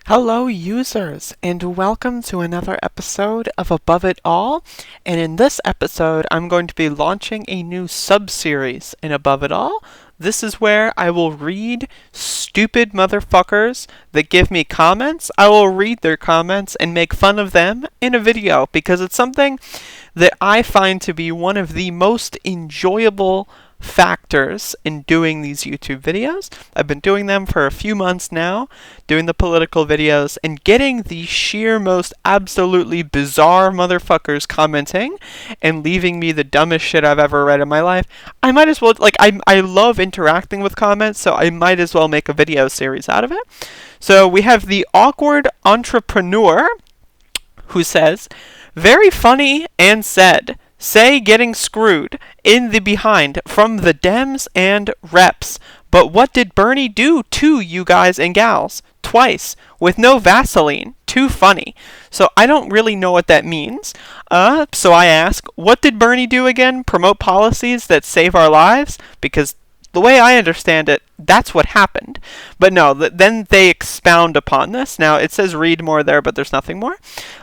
Hello, users, and welcome to another episode of Above It All. And in this episode, I'm going to be launching a new sub-series in Above It All. This is where I will read stupid motherfuckers that give me comments. I will read their comments and make fun of them in a video because it's something that I find to be one of the most enjoyable factors in doing these YouTube videos. I've been doing them for a few months now, doing the political videos, and getting the sheer most absolutely bizarre motherfuckers commenting and leaving me the dumbest shit I've ever read in my life. I might as well, I love interacting with comments, so I might as well make a video series out of it. So we have the awkward entrepreneur who says, "Very funny and said. Say getting screwed in the behind from the Dems and reps. But what did Bernie do to you guys and gals? Twice. With no Vaseline. Too funny." So I don't really know what that means. So I ask, what did Bernie do again? Promote policies that save our lives? Because the way I understand it, that's what happened. But no, then they expound upon this. Now, it says read more there, but there's nothing more.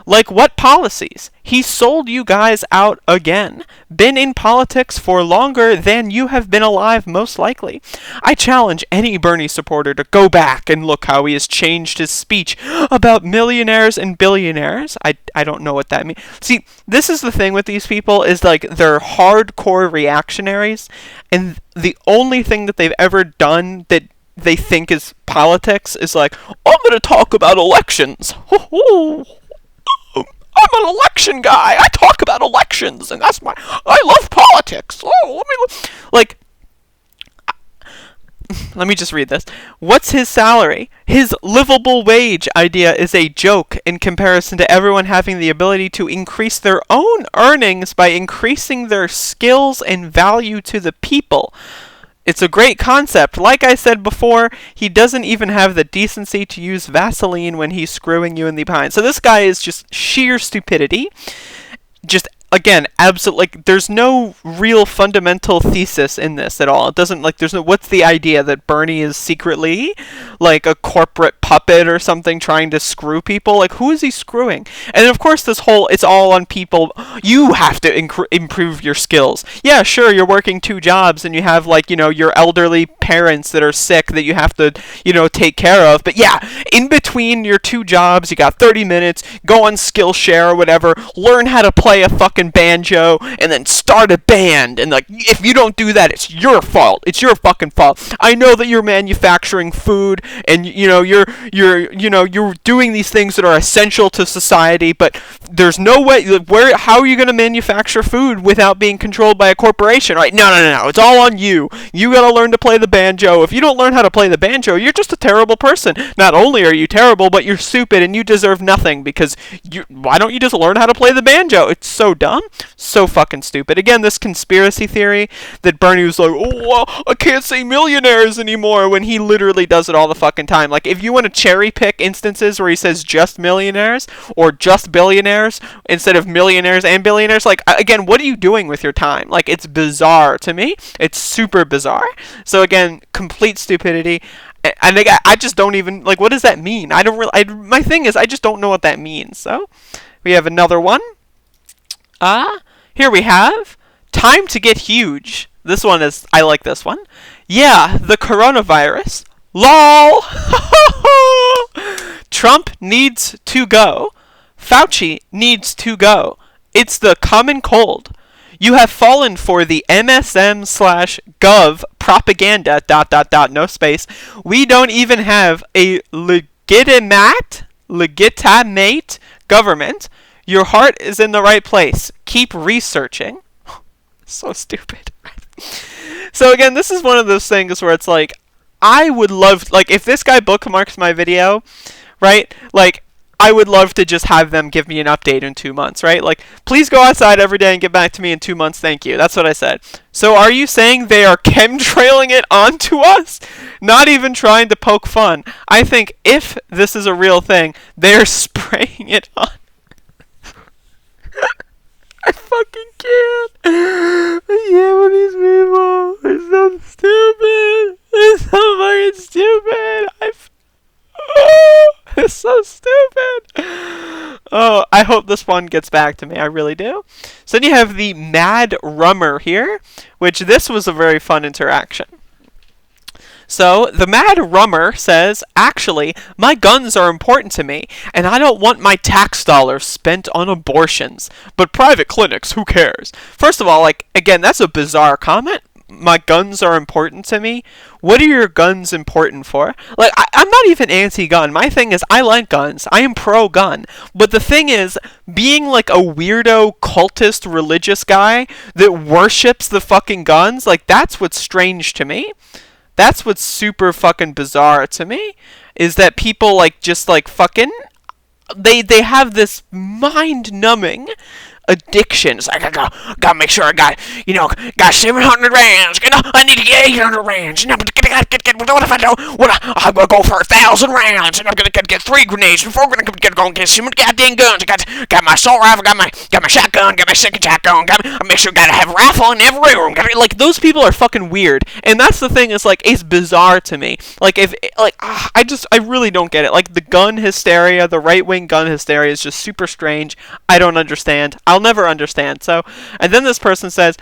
Like what policies? He sold you guys out again. Been in politics for longer than you have been alive, most likely. I challenge any Bernie supporter to go back and look how he has changed his speech about millionaires and billionaires. I don't know what that means. See, this is the thing with these people, is like they're hardcore reactionaries, and the only thing that they've ever done that they think is politics is like, I'm going to talk about elections. I'm an election guy. I talk about elections, and I love politics. Let me just read this. What's his salary? His livable wage idea is a joke in comparison to everyone having the ability to increase their own earnings by increasing their skills and value to the people. It's a great concept. Like I said before, he doesn't even have the decency to use Vaseline when he's screwing you in the behind. So this guy is just sheer stupidity. Just, again, absolutely, there's no real fundamental thesis in this at all. It doesn't, what's the idea that Bernie is secretly, like, a corporate puppet or something trying to screw people? Like, who is he screwing? And, of course, it's all on people. You have to improve your skills. Yeah, sure, you're working 2 jobs and you have, your elderly parents that are sick that you have to, take care of. But, yeah, in between your 2 jobs, you got 30 minutes, go on Skillshare or whatever, learn how to play a fucking banjo, and then start a band. And if you don't do that, it's your fault. It's your fucking fault. I know that you're manufacturing food, and you're doing these things that are essential to society, but there's no way. How are you going to manufacture food without being controlled by a corporation? Right? No. It's all on you. You got to learn to play the banjo. If you don't learn how to play the banjo, you're just a terrible person. Not only are you terrible, but you're stupid and you deserve nothing because why don't you just learn how to play the banjo? It's so dumb, so fucking stupid. Again, this conspiracy theory that Bernie was like, I can't say millionaires anymore, when he literally does it all the fucking time. Like, if you want to cherry pick instances where he says just millionaires or just billionaires instead of millionaires and billionaires, again, what are you doing with your time? It's bizarre to me. It's super bizarre. So again, complete stupidity. And I just don't even, what does that mean? My thing is, I just don't know what that means. So, we have another one. Here we have time to get huge. This one is, I like this one. Yeah, the coronavirus. LOL. Trump needs to go. Fauci needs to go. It's the common cold. You have fallen for the MSM/gov propaganda, ... no space. We don't even have a legitimate government. Your heart is in the right place. Keep researching. So stupid. So again, this is one of those things where it's I would love, if this guy bookmarks my video, right, I would love to just have them give me an update in 2 months, right? Please go outside every day and get back to me in 2 months, thank you. That's what I said. So are you saying they are chemtrailing it onto us? Not even trying to poke fun. I think if this is a real thing, they're spraying it on. I fucking can't. I can't with these people. It's so stupid. It's so fucking stupid. It's so stupid. Oh, I hope this one gets back to me. I really do. So then you have the Mad Rummer here, which this was a very fun interaction. So, the Mad Rummer says, actually, my guns are important to me, and I don't want my tax dollars spent on abortions. But private clinics, who cares? First of all, like, again, that's a bizarre comment. My guns are important to me. What are your guns important for? Like, I'm not even anti-gun. My thing is, I like guns. I am pro-gun. But the thing is, being like a weirdo, cultist, religious guy that worships the fucking guns, like, that's what's strange to me. That's what's super fucking bizarre to me, is that people, like, just, like, fucking, they have this mind-numbing addiction. It's like, I gotta make sure I got 700 rounds. I need to get 800 rounds. What if I don't? I'm gonna go for 1,000 rounds, and I'm gonna get 3 grenades before I'm gonna get some goddamn guns. I got my assault rifle, got my shotgun, got my second shotgun. I make sure I gotta have a rifle in every room. Like, those people are fucking weird, and that's the thing. Is like, it's bizarre to me. Like, I really don't get it. Like, the gun hysteria, the right wing gun hysteria is just super strange. I don't understand. I'll never understand. So, and then this person says,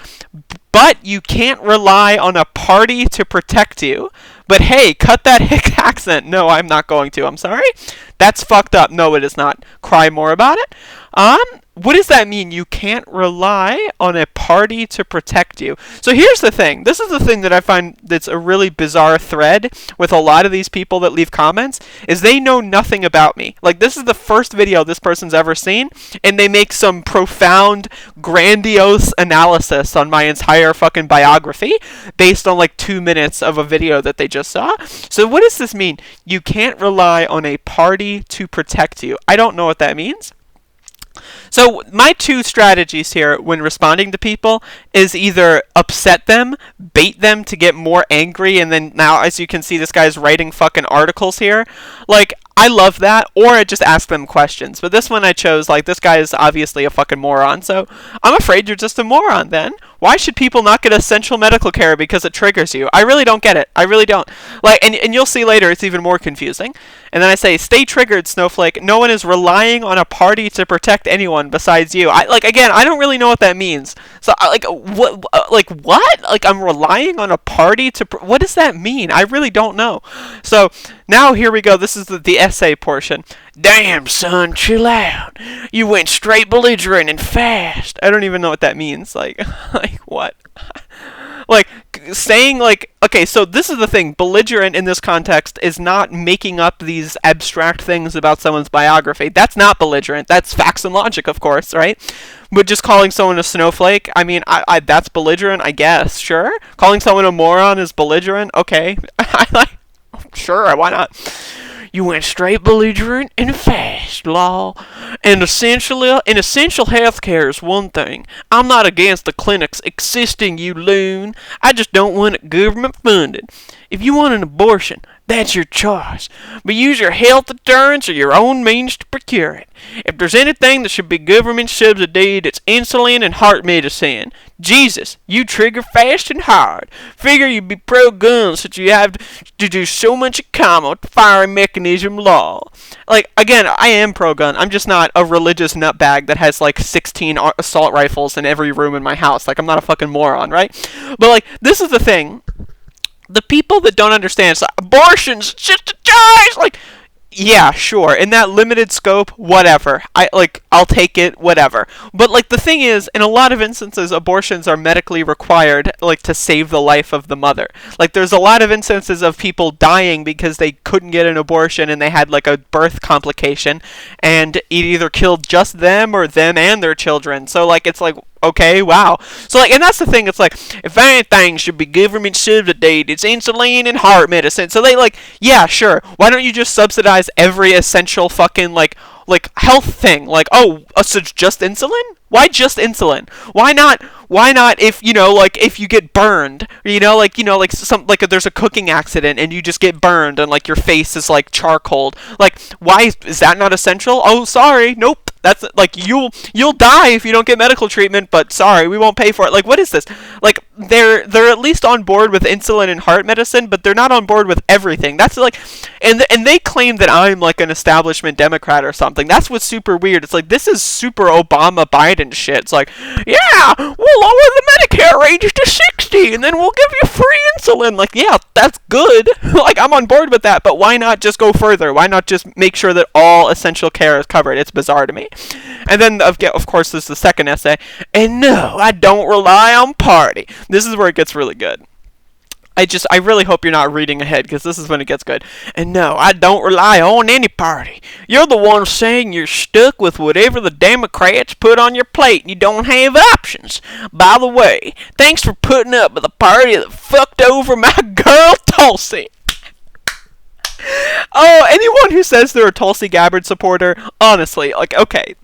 but you can't rely on a party to protect you. But hey, cut that hick accent. No, I'm not going to. I'm sorry. That's fucked up. No, it is not. Cry more about it. What does that mean? You can't rely on a party to protect you. So here's the thing. This is the thing that I find that's a really bizarre thread with a lot of these people that leave comments, is they know nothing about me. Like, this is the first video this person's ever seen, and they make some profound, grandiose analysis on my entire fucking biography based on like 2 minutes of a video that they just saw. So what does this mean? You can't rely on a party to protect you. I don't know what that means. So my 2 strategies here when responding to people is either upset them, bait them to get more angry, and then now, as you can see, this guy's writing fucking articles here. Like, I love that, or I just ask them questions. But this one I chose, like, this guy is obviously a fucking moron, so I'm afraid you're just a moron then. Why should people not get essential medical care because it triggers you? I really don't get it. I really don't. Like, and you'll see later it's even more confusing. And then I say, stay triggered, Snowflake. No one is relying on a party to protect anyone besides you. Again, I don't really know what that means. So, what? Like, I'm relying on a party to... what does that mean? I really don't know. So, now here we go. This is the essay portion. Damn, son, chill out. You went straight belligerent and fast. I don't even know what that means. Like what? Like, saying, like, okay, so this is the thing. Belligerent in this context is not making up these abstract things about someone's biography. That's not belligerent. That's facts and logic, of course, right? But just calling someone a snowflake, I mean, that's belligerent, I guess, sure. Calling someone a moron is belligerent, okay. Sure, why not? You went straight belligerent and fast, law. And essential healthcare is one thing. I'm not against the clinics existing, you loon. I just don't want it government funded. If you want an abortion, that's your choice. But use your health insurance or your own means to procure it. If there's anything that should be government subsidized, it's insulin and heart medicine. Jesus, you trigger fast and hard. Figure you'd be pro-gun since you have to do so much comma with the firing mechanism law. Like, again, I am pro-gun. I'm just not a religious nutbag that has like 16 assault rifles in every room in my house. Like, I'm not a fucking moron, right? But like, this is the thing. The people that don't understand, it's like, abortion's just a choice. Like, yeah, sure. In that limited scope, whatever. I'll take it, whatever. But like, the thing is, in a lot of instances, abortions are medically required, like, to save the life of the mother. Like, there's a lot of instances of people dying because they couldn't get an abortion and they had like a birth complication, and it either killed just them or them and their children. So like, it's like, okay, wow. So like, and that's the thing, it's like, if anything should be government subsidized, it's insulin and heart medicine. So they like, yeah, sure. Why don't you just subsidize every essential fucking like health thing? Like, oh, so just insulin? Why just insulin? Why not if, if you get burned, there's a cooking accident and you just get burned and like your face is like charcoaled. Like, why is that not essential? Oh, sorry. Nope. That's like, you'll die if you don't get medical treatment, but sorry, we won't pay for it. Like, what is this? Like, they're at least on board with insulin and heart medicine, but they're not on board with everything. That's like, and they claim that I'm like an establishment Democrat or something. That's what's super weird. It's like, this is super Obama Biden shit. It's like, yeah, we'll lower the Medicare age to 60, and then we'll give you free insulin. Like, yeah, that's good. Like, I'm on board with that, but why not just go further? Why not just make sure that all essential care is covered? It's bizarre to me. And then, of course, there's the second essay. And no, I don't rely on party. This is where it gets really good. I really hope you're not reading ahead, because this is when it gets good. And no, I don't rely on any party. You're the one saying you're stuck with whatever the Democrats put on your plate, and you don't have options. By the way, thanks for putting up with a party that fucked over my girl Tulsi. Oh, anyone who says they're a Tulsi Gabbard supporter, honestly, like, okay.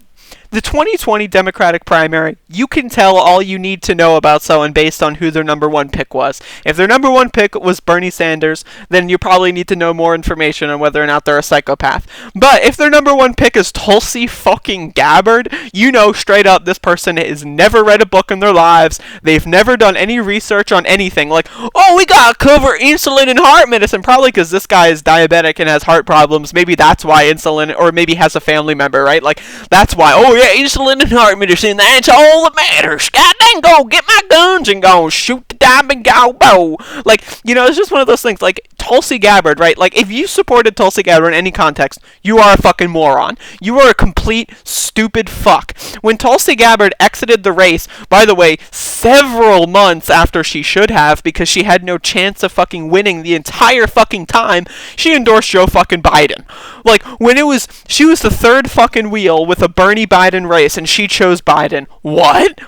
The 2020 Democratic primary, you can tell all you need to know about someone based on who their number one pick was. If their number one pick was Bernie Sanders, then you probably need to know more information on whether or not they're a psychopath. But if their number one pick is Tulsi fucking Gabbard, you know straight up this person has never read a book in their lives. They've never done any research on anything. Like, oh, we gotta cover insulin and heart medicine. Probably because this guy is diabetic and has heart problems. Maybe that's why insulin, or maybe has a family member, right? Like, that's why, oh yeah, insulin and heart medicine, that's all that matters. God dang, go get my guns and go shoot the diamond go bow. Like, you know, it's just one of those things. Like, Tulsi Gabbard, right? Like, if you supported Tulsi Gabbard in any context, you are a fucking moron. You are a complete stupid fuck. When Tulsi Gabbard exited the race, by the way, several months after she should have, because she had no chance of fucking winning the entire fucking time, she endorsed Joe fucking Biden. Like, when she was the third fucking wheel with a Bernie Biden race, and she chose Biden. What?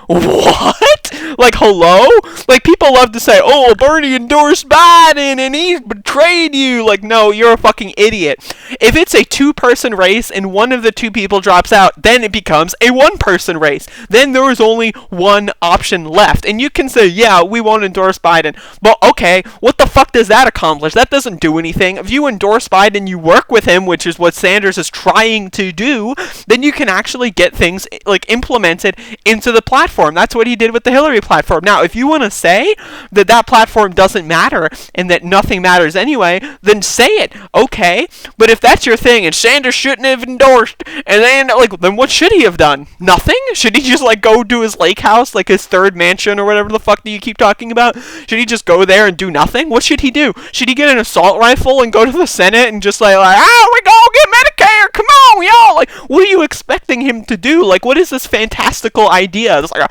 Like, hello? Like, people love to say, oh, Bernie endorsed Biden, and he betrayed you. Like, no, you're a fucking idiot. If it's a two-person race, and one of the two people drops out, then it becomes a one-person race. Then there is only one option left. And you can say, yeah, we won't endorse Biden. But, okay, what the fuck does that accomplish? That doesn't do anything. If you endorse Biden, you work with him, which is what Sanders is trying to do, then you can actually get things, like, implemented into the platform. That's what he did with the Hillary platform. Now, if you want to say that that platform doesn't matter and that nothing matters anyway, then say it, okay? But if that's your thing and Sanders shouldn't have endorsed, and then, like, then what should he have done? Nothing? Should he just, like, go to his lake house, like his third mansion or whatever the fuck that you keep talking about? Should he just go there and do nothing? What should he do? Should he get an assault rifle and go to the Senate and just like we gonna get Medicare, come on, y'all? Like, what are you expecting him to do? Like, what is this fantastical idea? It's like,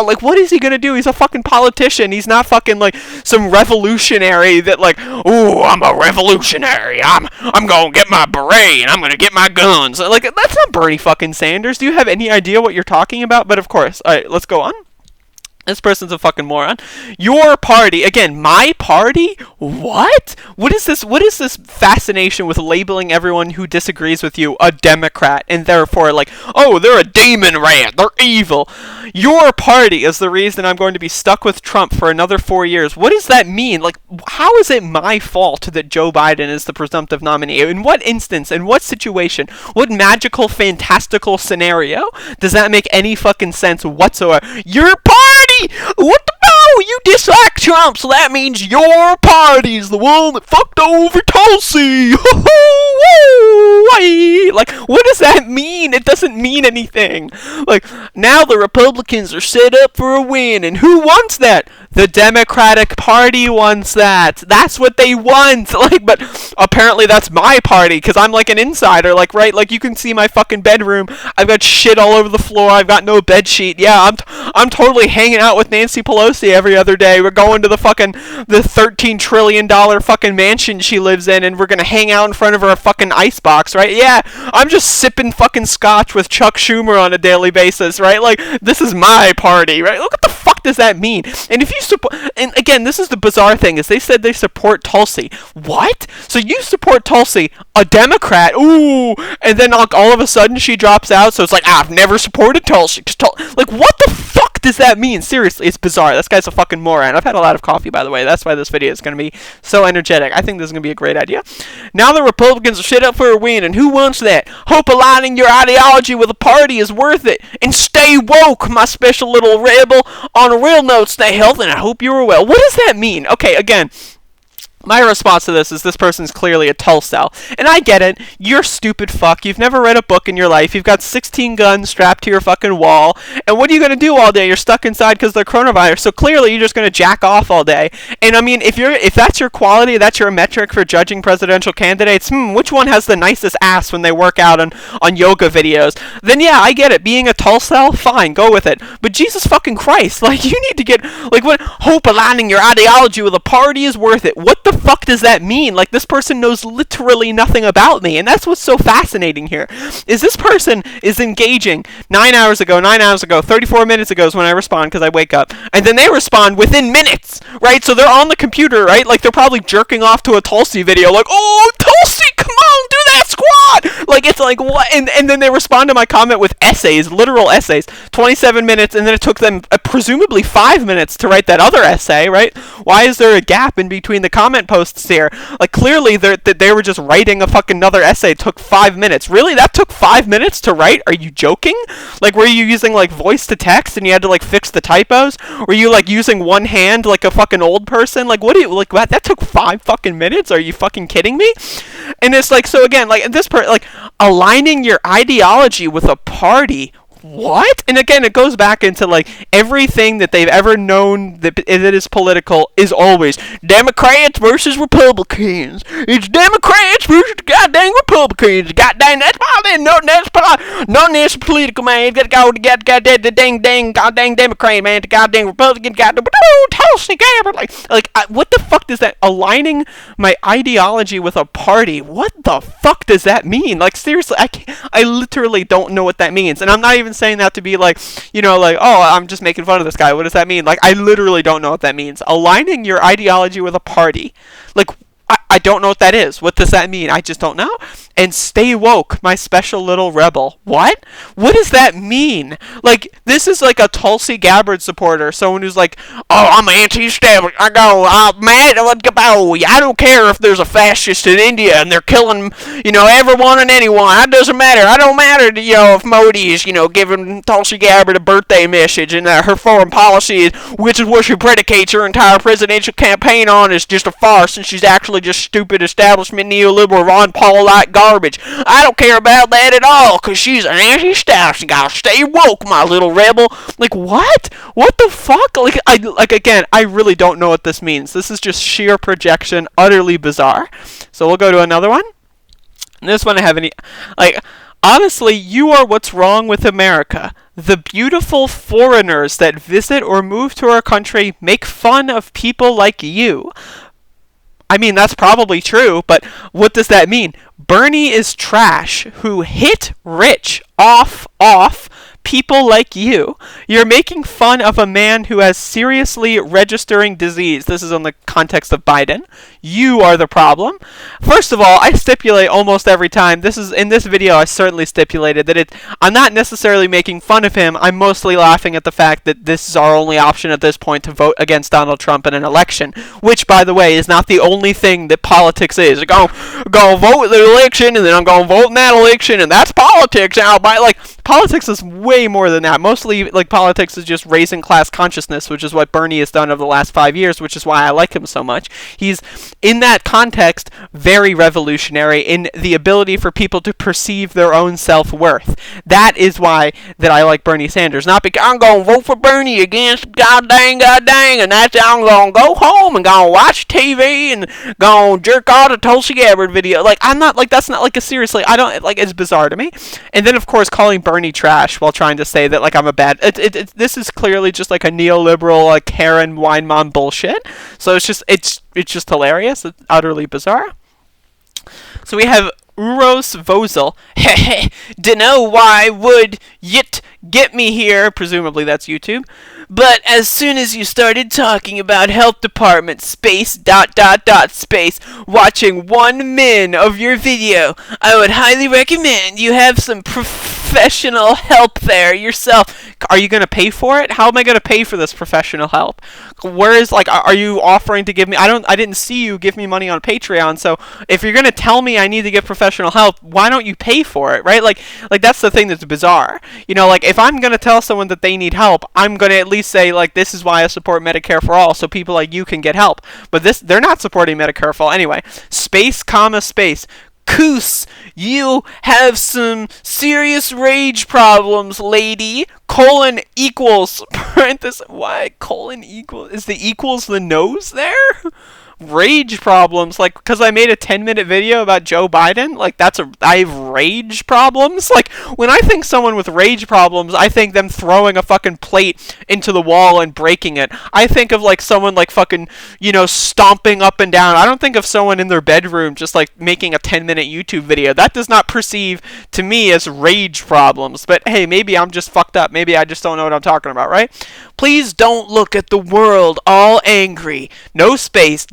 like, what is he gonna do? He's a fucking politician. He's not fucking, like, some revolutionary that, like, ooh, I'm a revolutionary. I'm gonna get my beret and I'm gonna get my guns. Like, that's not Bernie fucking Sanders. Do you have any idea what you're talking about? But of course, alright, let's go on. This person's a fucking moron. Your party, again, my party? What? What is this fascination with labeling everyone who disagrees with you a Democrat, and therefore, like, oh, they're a demon rat, they're evil. Your party is the reason I'm going to be stuck with Trump for another 4 years. What does that mean? Like, how is it my fault that Joe Biden is the presumptive nominee? In what instance? In what situation? What magical, fantastical scenario does that make any fucking sense whatsoever? Your party! What the hell? You dislike Trump, so that means your party's the one that fucked over Tulsi. Like, what does that mean? It doesn't mean anything. Like, now the Republicans are set up for a win, and who wants that? The Democratic Party wants that. That's what they want. Like, but apparently that's my party, because I'm like an insider. Like, right? Like, you can see my fucking bedroom. I've got shit all over the floor. I've got no bed sheet. Yeah, I'm totally hanging out with Nancy Pelosi every other day. We're going to the $13 trillion fucking mansion she lives in, and we're gonna hang out in front of her fucking icebox, right? Yeah, I'm just sipping fucking scotch with Chuck Schumer on a daily basis, right? Like, this is my party, right? Look, what the fuck does that mean? And if you support, and again, this is the bizarre thing, is they said they support Tulsi. What? So you support Tulsi, a Democrat, ooh, and then like, all of a sudden she drops out, so it's like, I've never supported Tulsi. Like, what the fuck does that mean? Seriously, it's bizarre. This guy's a fucking moron. I've had a lot of coffee, by the way. That's why this video is going to be so energetic. I think this is going to be a great idea. Now the Republicans are set up for a win, and who wants that? Hope aligning your ideology with a party is worth it. And stay woke, my special little rebel. On a real note, stay healthy, and I hope you are well. What does that mean? Okay, again, my response to this person's clearly a Tulsa. And I get it. You're stupid fuck. You've never read a book in your life. You've got 16 guns strapped to your fucking wall. And what are you going to do all day? You're stuck inside because of the coronavirus. So clearly you're just going to jack off all day. And I mean, if that's your quality, that's your metric for judging presidential candidates, which one has the nicest ass when they work out on yoga videos? Then yeah, I get it. Being a Tulsa, fine, go with it. But Jesus fucking Christ, like, you need to get, like, what, hope aligning your ideology with a party is worth it. What the fuck does that mean? Like, this person knows literally nothing about me, and that's what's so fascinating here. Is this person is engaging 9 hours ago, 34 minutes ago is when I respond because I wake up, and then they respond within minutes, right? So they're on the computer, right? Like, they're probably jerking off to a Tulsi video, like, oh, Tulsi, come on, do that squat! Like, it's like, what? And then they respond to my comment with essays, literal essays, 27 minutes, and then it took them presumably 5 minutes to write that other essay, right? Why is there a gap in between the comment posts here? Like, clearly they were just writing a fucking another essay. It took 5 minutes. Really? That took 5 minutes to write? Are you joking? Like, were you using, like, voice to text and you had to, like, fix the typos? Were you, like, using one hand like a fucking old person? Like, what do you, like, what? That took 5 fucking minutes? Are you fucking kidding me? And it's like, so again, like, like, aligning your ideology with a party. What? And again, it goes back into, like, everything that they've ever known that is political is always Democrats versus Republicans. It's Democrats versus goddamn Republicans. Goddamn, that's probably nothing that's political, man. You gotta go to goddamn Democrat, man, to goddamn Republican, goddamn Tulsi Gabbard. Like, what the fuck does that, aligning my ideology with a party? What the fuck does that mean? Like, seriously, I literally don't know what that means, and I'm not even saying that to be like, you know, like, oh, I'm just making fun of this guy. What does that mean? Like, I literally don't know what that means. Aligning your ideology with a party. Like, I don't know what that is. What does that mean? I just don't know. And stay woke, my special little rebel. What? What does that mean? Like, this is like a Tulsi Gabbard supporter. Someone who's like, oh, I'm anti-establishment. I go, mad. I don't care if there's a fascist in India and they're killing, you know, everyone and anyone. It doesn't matter. I don't matter, you know, if Modi is, you know, giving Tulsi Gabbard a birthday message and her foreign policy, which is what she predicates her entire presidential campaign on, is just a farce, and she's actually just stupid establishment neoliberal Ron Paul-like garbage. I don't care about that at all, because she's an anti-establishment. Gotta stay woke, my little rebel. Like, what? What the fuck? Like, again, I really don't know what this means. This is just sheer projection, utterly bizarre. So we'll go to another one. And this one I have any, like, honestly, you are what's wrong with America. The beautiful foreigners that visit or move to our country make fun of people like you. I mean, that's probably true, but what does that mean? Bernie is trash who hit rich off people like you. You're making fun of a man who has seriously registering disease. This is on the context of Biden. You are the problem. First of all, I stipulate almost every time. This is in this video. I certainly stipulated that I'm not necessarily making fun of him. I'm mostly laughing at the fact that this is our only option at this point to vote against Donald Trump in an election, which, by the way, is not the only thing that politics is. I'm going to vote in the election, and then I'm going to vote in that election, and that's politics. Now, politics is way more than that. Mostly, like, politics is just raising class consciousness, which is what Bernie has done over the last 5 years, which is why I like him so much. He's, in that context, very revolutionary in the ability for people to perceive their own self-worth. That is why that I like Bernie Sanders. Not because I'm going to vote for Bernie against god dang, and that's how I'm going to go home and going to watch TV and going to jerk off a Tulsi Gabbard video. Like, I'm not, like, that's not, like, a seriously, I don't, like, it's bizarre to me. And then, of course, calling Bernie trash while trying to say that, like, I'm a bad, this is clearly just, like, a neoliberal, like, Karen wine mom bullshit. So it's just hilarious. It's utterly bizarre. So we have Uros Vozel. Heh dunno why would yit get me here. Presumably that's YouTube. But as soon as you started talking about health department space ... space watching 1 min of your video, I would highly recommend you have some professional help there yourself. Are you going to pay for it? How am I going to pay for this professional help? Where is, like, are you offering to give me, I didn't see you give me money on Patreon, so if you're going to tell me I need to get professional help, why don't you pay for it, right? Like that's the thing that's bizarre. You know, like, if I'm going to tell someone that they need help, I'm going to at least say, like, this is why I support Medicare for all, so people like you can get help. But they're not supporting Medicare for all. Anyway, space, comma, space. Coos, you have some serious rage problems, lady. Colon equals, parenthesis, why? Colon equals, is the equals the nose there? Rage problems, like, because I made a 10-minute video about Joe Biden, like, I have rage problems? Like, when I think someone with rage problems, I think them throwing a fucking plate into the wall and breaking it. I think of, like, someone, like, fucking, you know, stomping up and down. I don't think of someone in their bedroom just, like, making a 10-minute YouTube video. That does not perceive to me as rage problems. But, hey, maybe I'm just fucked up. Maybe I just don't know what I'm talking about, right? Please don't look at the world all angry. No space, ...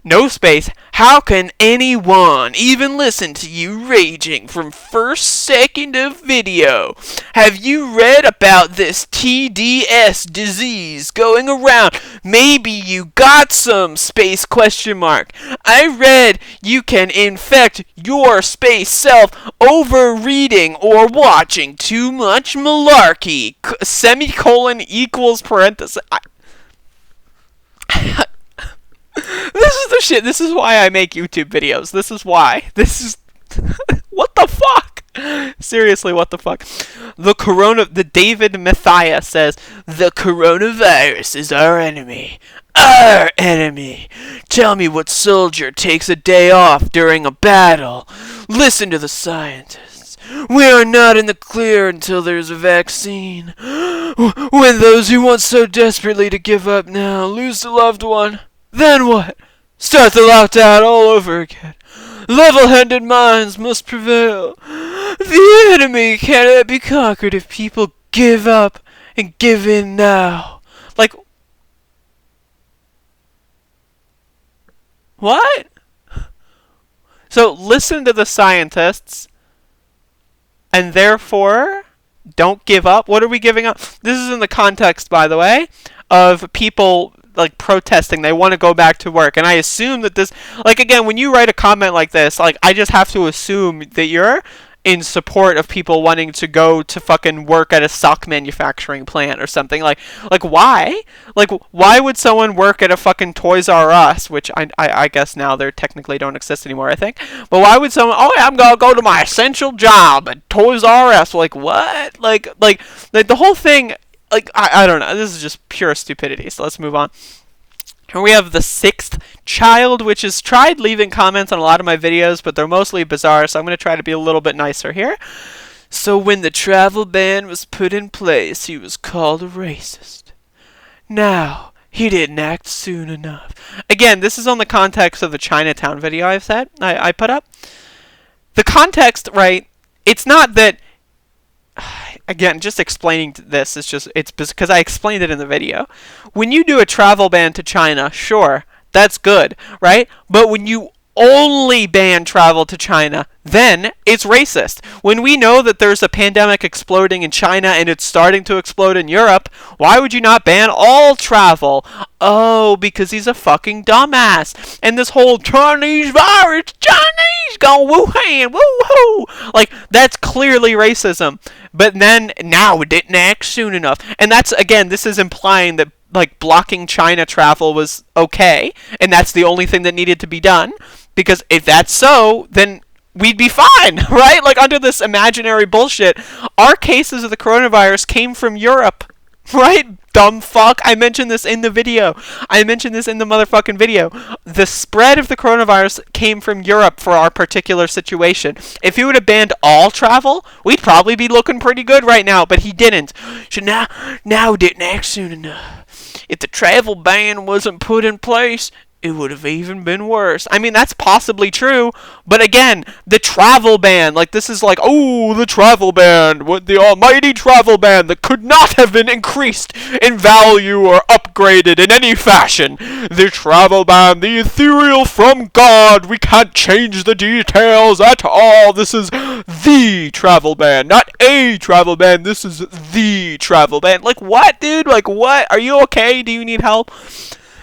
No space. How can anyone even listen to you raging from first second of video? Have you read about this TDS disease going around? Maybe you got some, space question mark. I read you can infect your space self over reading or watching too much malarkey. Semicolon equals parenthesis. This is the shit. This is why I make YouTube videos. This is why. This is... What the fuck? Seriously, what the fuck? The David Matthias says, the coronavirus is our enemy. Our enemy. Tell me what soldier takes a day off during a battle. Listen to the scientists. We are not in the clear until there's a vaccine. When those who want so desperately to give up now lose a loved one, then what? Start the lockdown all over again. Level-headed minds must prevail. The enemy cannot be conquered if people give up and give in now. Like, what? So listen to the scientists, and therefore don't give up. What are we giving up? This is in the context, by the way, of people like protesting. They want to go back to work, and I assume that this, like, again, when you write a comment like this, like, I just have to assume that you're in support of people wanting to go to fucking work at a sock manufacturing plant or something. Like why? Like, why would someone work at a fucking Toys R Us, which I guess now they technically don't exist anymore, I think. But why would someone, oh yeah, I'm gonna go to my essential job at Toys R Us? Like, what? Like the whole thing, like, I don't know. This is just pure stupidity. So let's move on. And we have the sixth child, which has tried leaving comments on a lot of my videos, but they're mostly bizarre, so I'm going to try to be a little bit nicer here. So when the travel ban was put in place, he was called a racist. Now, he didn't act soon enough. Again, this is on the context of the Chinatown video I put up. The context, right, it's not that... Again, just explaining this is just, it's because I explained it in the video. When you do a travel ban to China, sure, that's good, right? But when you only ban travel to China, then it's racist. When we know that there's a pandemic exploding in China and it's starting to explode in Europe, why would you not ban all travel? Oh, because he's a fucking dumbass. And this whole Chinese virus, Chinese, go Wuhan, woo-hoo. Like, that's clearly racism. But then, now it didn't act soon enough. And that's, again, this is implying that, like, blocking China travel was okay, and that's the only thing that needed to be done. Because if that's so, then we'd be fine, right? Like, under this imaginary bullshit, our cases of the coronavirus came from Europe, right? Dumb fuck. I mentioned this in the video. I mentioned this in the motherfucking video. The spread of the coronavirus came from Europe for our particular situation. If he would have banned all travel, we'd probably be looking pretty good right now, but he didn't. So now it didn't act soon enough. If the travel ban wasn't put in place, it would have even been worse. I mean, that's possibly true, but again, the travel ban, like, this is like, oh, the travel ban, what, the almighty travel ban that could not have been increased in value or upgraded in any fashion. The travel ban, the ethereal from God, we can't change the details at all. This is the travel ban, not a travel ban, this is the travel ban. Like, what, dude? Like, what? Are you okay? Do you need help?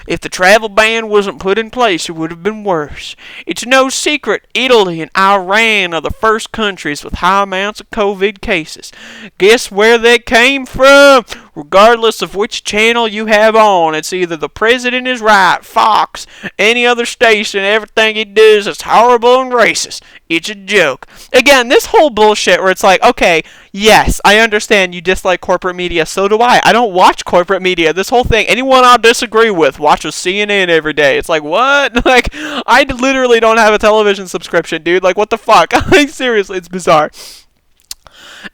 If the travel ban wasn't put in place, it would have been worse. It's no secret Italy and Iran are the first countries with high amounts of COVID cases. Guess where they came from? Regardless of which channel you have on, it's either the president is right, Fox, any other station, everything he does is horrible and racist. It's a joke. Again, this whole bullshit where it's like, okay, yes, I understand you dislike corporate media, so do I. I don't watch corporate media. This whole thing, anyone I disagree with watches CNN every day. It's like, what? Like, I literally don't have a television subscription, dude. Like, what the fuck? Like, seriously, it's bizarre.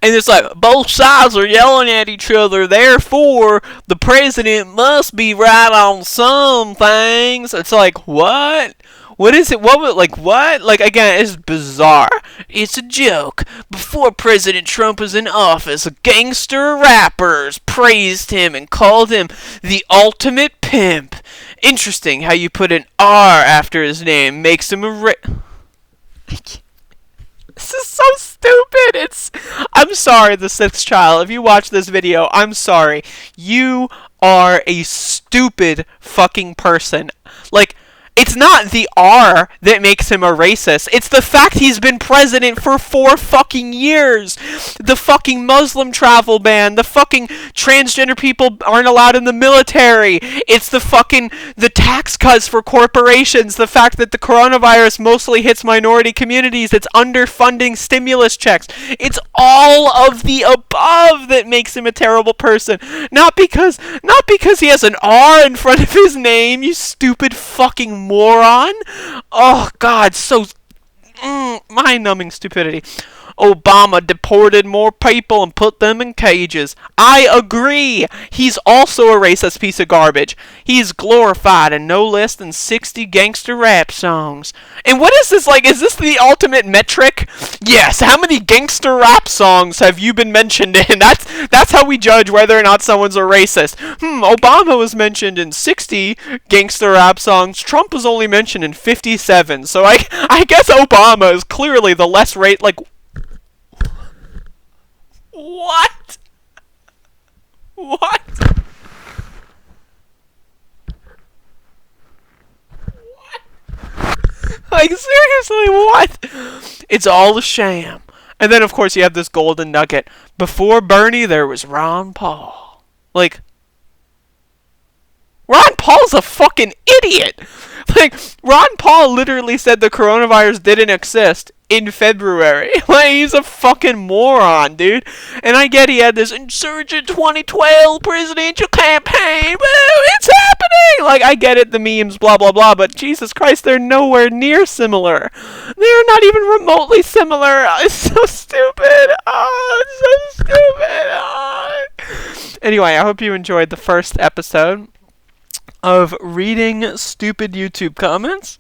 And it's like, both sides are yelling at each other, therefore, the president must be right on some things. It's like, what? What is it? What? Like, what? Like, again, it's bizarre. It's a joke. Before President Trump was in office, gangster rappers praised him and called him the ultimate pimp. Interesting how you put an R after his name makes him a This is so stupid. I'm sorry, the sixth child. If you watch this video, I'm sorry. You are a stupid fucking person. Like, it's not the R that makes him a racist. It's the fact he's been president for 4 fucking years. The fucking Muslim travel ban. The fucking transgender people aren't allowed in the military. It's the tax cuts for corporations. The fact that the coronavirus mostly hits minority communities. It's underfunding stimulus checks. It's all of the above that makes him a terrible person. Not because he has an R in front of his name, you stupid fucking moron. Oh god, so mind-numbing stupidity. Obama deported more people and put them in cages. I agree. He's also a racist piece of garbage. He's glorified in no less than 60 gangster rap songs. And what is this like? Is this the ultimate metric? Yes. How many gangster rap songs have you been mentioned in? That's how we judge whether or not someone's a racist. Obama was mentioned in 60 gangster rap songs. Trump was only mentioned in 57. So I guess Obama is clearly the less like. What? What? What? Like, seriously, what? It's all a sham. And then, of course, you have this golden nugget. Before Bernie, there was Ron Paul. Like, Ron Paul's a fucking idiot. Like, Ron Paul literally said the coronavirus didn't exist in February. Like, he's a fucking moron, dude. And I get he had this insurgent 2012 presidential campaign. Woo, it's happening! Like, I get it, the memes, blah, blah, blah, but Jesus Christ, they're nowhere near similar. They're not even remotely similar. It's so stupid. Oh, it's so stupid. Oh. Anyway, I hope you enjoyed the first episode of reading stupid YouTube comments.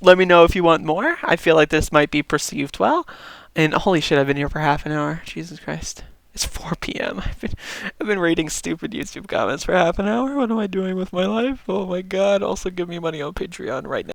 Let me know if you want more. I feel like this might be perceived well. And holy shit, I've been here for half an hour. Jesus Christ. It's 4 p.m. I've been reading stupid YouTube comments for half an hour. What am I doing with my life? Oh my god. Also give me money on Patreon right now.